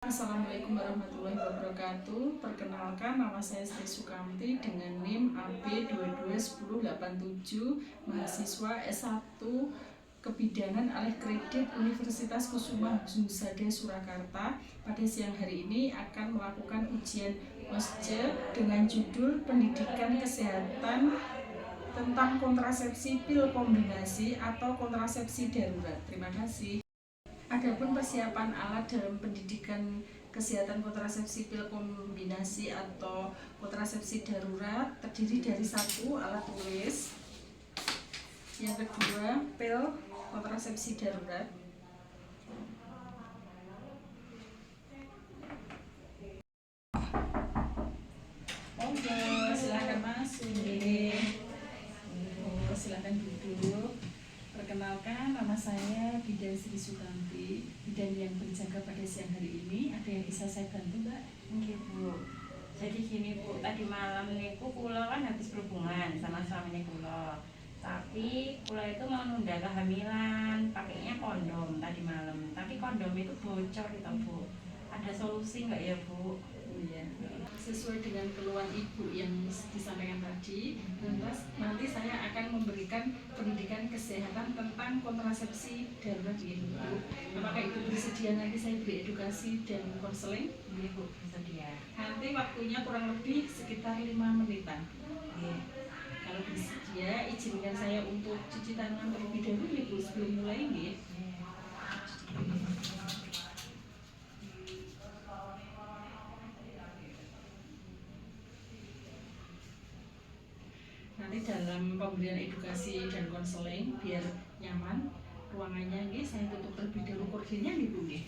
Assalamualaikum warahmatullahi wabarakatuh. Perkenalkan, nama saya Sri Sukamti dengan NIM AB 221087, mahasiswa S1 Kebidanan Alih Kredit Universitas Kusuma Husada Surakarta. Pada siang hari ini akan melakukan ujian OSCE dengan judul Pendidikan Kesehatan tentang kontrasepsi pil kombinasi atau kontrasepsi darurat. Terima kasih. Adapun persiapan alat dalam pendidikan kesehatan kontrasepsi pil kombinasi atau kontrasepsi darurat terdiri dari satu, alat tulis, yang kedua, pil kontrasepsi darurat. Oke, silahkan masuk. Silahkan duduk. Perkenalkan, nama saya Bidan Sri Sukamti, bidan yang berjaga pada siang hari ini. Ada yang bisa saya bantu, Mbak? Nggih, Bu. Jadi gini, Bu, tadi malam niku kula kan habis berhubungan sama suaminya kula. Tapi kula itu mau nunda kehamilan, pakainya kondom tadi malam. Tapi kondom itu bocor gitu, Bu. Ada solusi nggak ya, Bu? Oh iya, sesuai dengan keluhan ibu yang disampaikan tadi, nanti saya akan memberikan pendidikan kesehatan tentang kontrasepsi darurat di ibu. Apakah ibu bersedia nanti saya beri edukasi dan konseling? Nggih, Bu, bersedia. Nanti waktunya kurang lebih sekitar 5 menitan. Kalau bersedia, izinkan saya untuk cuci tangan terlebih dahulu, ibu, sebelum mulai, nggih. Nanti dalam pemberian edukasi dan konseling biar nyaman ruangannya, nggih, saya tutup terlebih dahulu kursinya, ibu, nggih.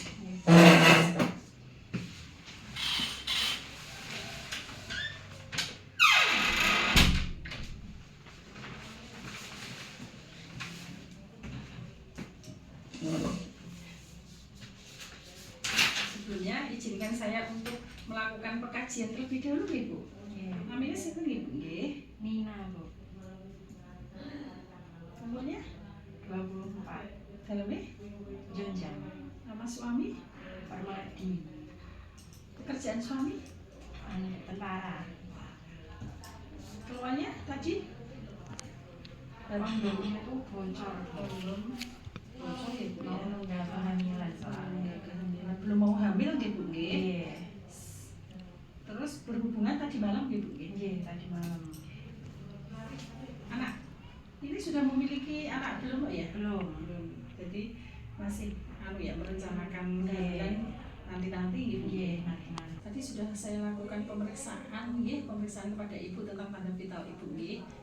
Sebelumnya izinkan saya untuk melakukan pengkajian terlebih dahulu, ibu. Namanya siapa, ibu, nggih? Nina, Bu. Umurnya 24. dalamnya Jonjang. nama suami, Permadi. pekerjaan suami, Tentara. keluarnya tadi Kondom itu bocor. belum bocor, ibu, Mau ya. nunda kehamilan soalnya. Belum mau hamil, ibu, nggih. Iya. Terus berhubungan tadi malam, ibu, nggih. Iya, tadi malam. Anak ini sudah memiliki anak belum, Mbak, ya? Belum. Jadi masih merencanakan kehamilan nanti, ibu. Iya, nanti. Tadi sudah saya lakukan pemeriksaan kepada ibu tentang tanda vital ibu,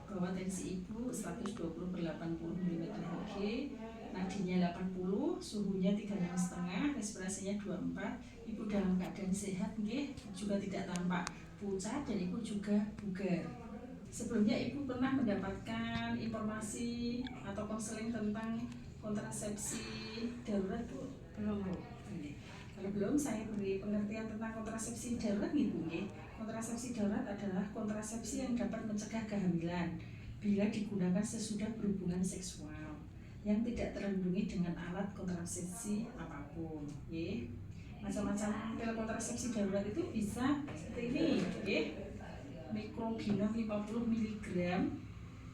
bahwa tensi ibu 120/80 mmHg, nadinya 80, suhunya 36,5, respirasinya 24. Ibu dalam keadaan sehat, juga tidak tampak pucat dan ibu juga bugar. Sebelumnya ibu pernah mendapatkan informasi atau konseling tentang kontrasepsi darurat, Bu? Belum, Bu. Kalau belum, saya beri pengertian tentang kontrasepsi darurat, ibu. Kontrasepsi darurat adalah kontrasepsi yang dapat mencegah kehamilan bila digunakan sesudah berhubungan seksual yang tidak terlindungi dengan alat kontrasepsi apapun. Macam-macam pil kontrasepsi darurat itu bisa seperti ini, Microgynon 50 mg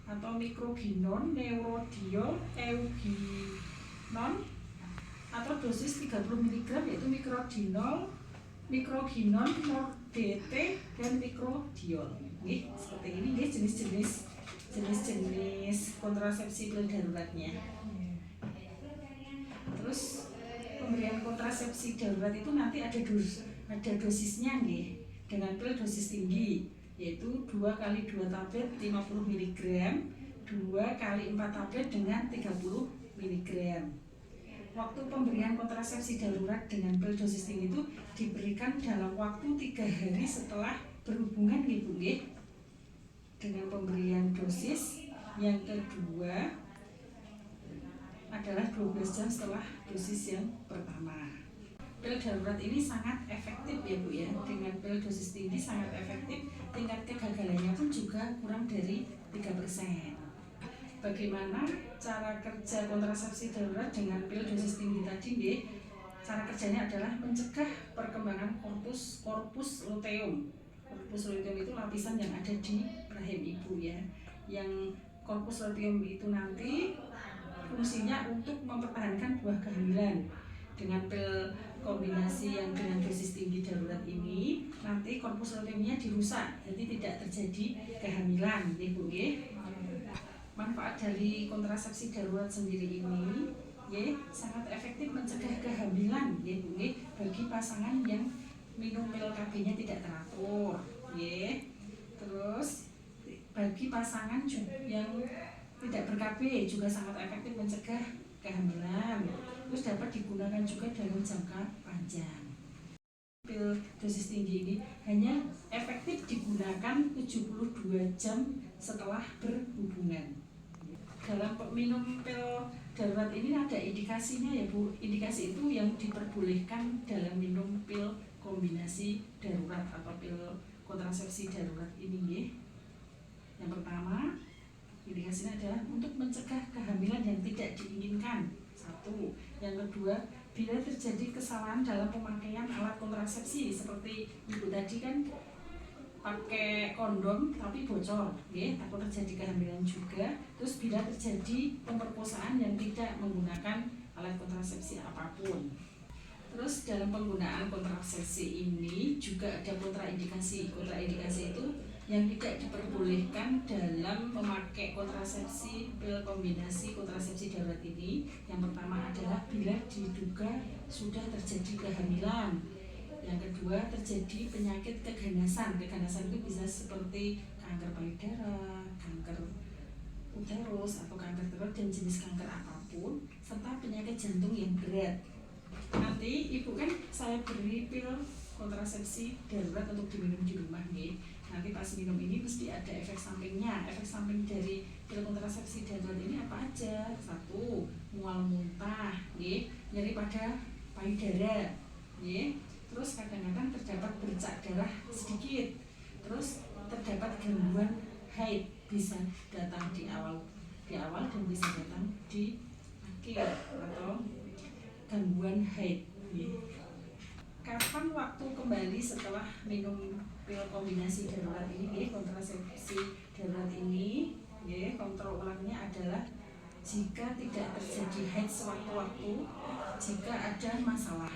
atau Microgynon, Neurodiol, Euginon, atau dosis 30 mg yaitu Microgynon, DT, dan Microdiol. Seperti ini, jenis-jenis kontrasepsi pil daruratnya. Terus pemberian kontrasepsi darurat itu nanti ada dosisnya, dengan pil dosis tinggi, yaitu 2x2 tablet 50 mg, 2x4 tablet dengan 30 mg. Waktu pemberian kontrasepsi darurat dengan pil dosis tinggi itu diberikan dalam waktu 3 hari setelah berhubungan, ibu, dengan pemberian dosis yang kedua adalah 12 jam setelah dosis yang pertama. Pil darurat ini sangat efektif, ya, Bu, ya. Dengan pil dosis tinggi sangat efektif, tingkat kegagalannya pun juga kurang dari 3%. Bagaimana cara kerja kontrasepsi darurat dengan pil dosis tinggi tadi, cara kerjanya adalah mencegah perkembangan korpus luteum. Korpus luteum itu lapisan yang ada di rahim ibu ya. Yang korpus luteum itu nanti fungsinya untuk mempertahankan buah kehamilan. Dengan pil kombinasi yang dengan dosis tinggi darurat ini, nanti korpus luteumnya dirusak, jadi tidak terjadi kehamilan, ibu ya. Manfaat dari kontrasepsi darurat sendiri ini ya sangat efektif mencegah kehamilan ya Bu bagi pasangan yang minum pil KB-nya tidak teratur ya. Terus bagi pasangan yang tidak ber-KB juga sangat efektif mencegah kehamilan. Terus dapat digunakan juga dalam jangka panjang. Pil dosis tinggi ini hanya efektif digunakan 72 jam setelah berhubungan. Dalam minum pil darurat ini ada indikasinya ya Bu. Indikasi itu yang diperbolehkan dalam minum pil kombinasi darurat atau pil kontrasepsi darurat ini ya. Yang pertama, indikasinya adalah untuk mencegah kehamilan yang tidak diinginkan. Satu. Yang kedua, bila terjadi kesalahan dalam pemakaian alat kontrasepsi seperti ibu tadi kan pakai kondom tapi bocor, ya, takut terjadi kehamilan juga. Terus bila terjadi pemerkosaan yang tidak menggunakan alat kontrasepsi apapun. Terus dalam penggunaan kontrasepsi ini juga ada kontraindikasi. Kontraindikasi itu yang tidak diperbolehkan dalam memakai kontrasepsi pil kombinasi kontrasepsi darurat ini. Yang pertama adalah bila diduga sudah terjadi kehamilan. Yang kedua, terjadi penyakit keganasan. Keganasan itu bisa seperti kanker payudara, kanker uterus atau kanker telur dan jenis kanker apapun, serta penyakit jantung yang berat. Nanti ibu kan saya beri pil kontrasepsi darurat untuk diminum di rumah nih. Nanti pas minum ini mesti ada efek sampingnya. Efek samping dari pil kontrasepsi darurat ini apa aja? Satu, mual muntah, nyeri pada payudara, terus kadang-kadang terdapat bercak darah sedikit, terus terdapat gangguan haid, bisa datang di awal dan bisa datang di akhir atau gangguan haid. Kapan waktu kembali setelah minum pil kombinasi darurat ini, kontrasepsi darurat ini, kontrol ulangnya adalah jika tidak terjadi haid sewaktu-waktu, jika ada masalah.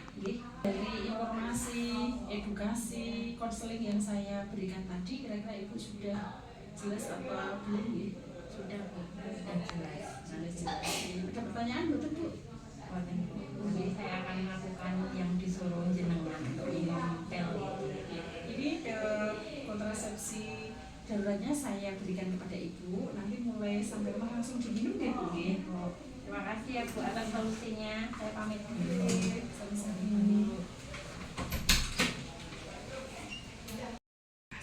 Dari informasi, edukasi, konseling yang saya berikan tadi, kira-kira ibu sudah jelas apa belum ya? Sudah jelas. Ada pertanyaan betul Bu? Jadi saya akan melakukan yang disuruh jenengan untuk minum pil. Ini pil kontrasepsi daruratnya saya berikan kepada ibu, nanti mulai sampai rumah langsung diminum deh Bu. Terima kasih ya Bu atas solusinya. Saya pamit dulu.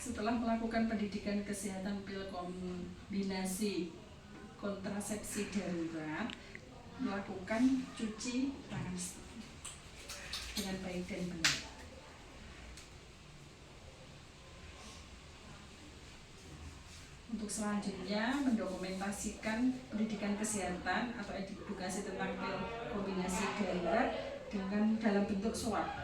Setelah melakukan pendidikan kesehatan pil kombinasi kontrasepsi darurat, melakukan cuci tangan dengan baik dan benar. Untuk selanjutnya mendokumentasikan pendidikan kesehatan atau edukasi tentang pil kombinasi darurat dengan dalam bentuk swab.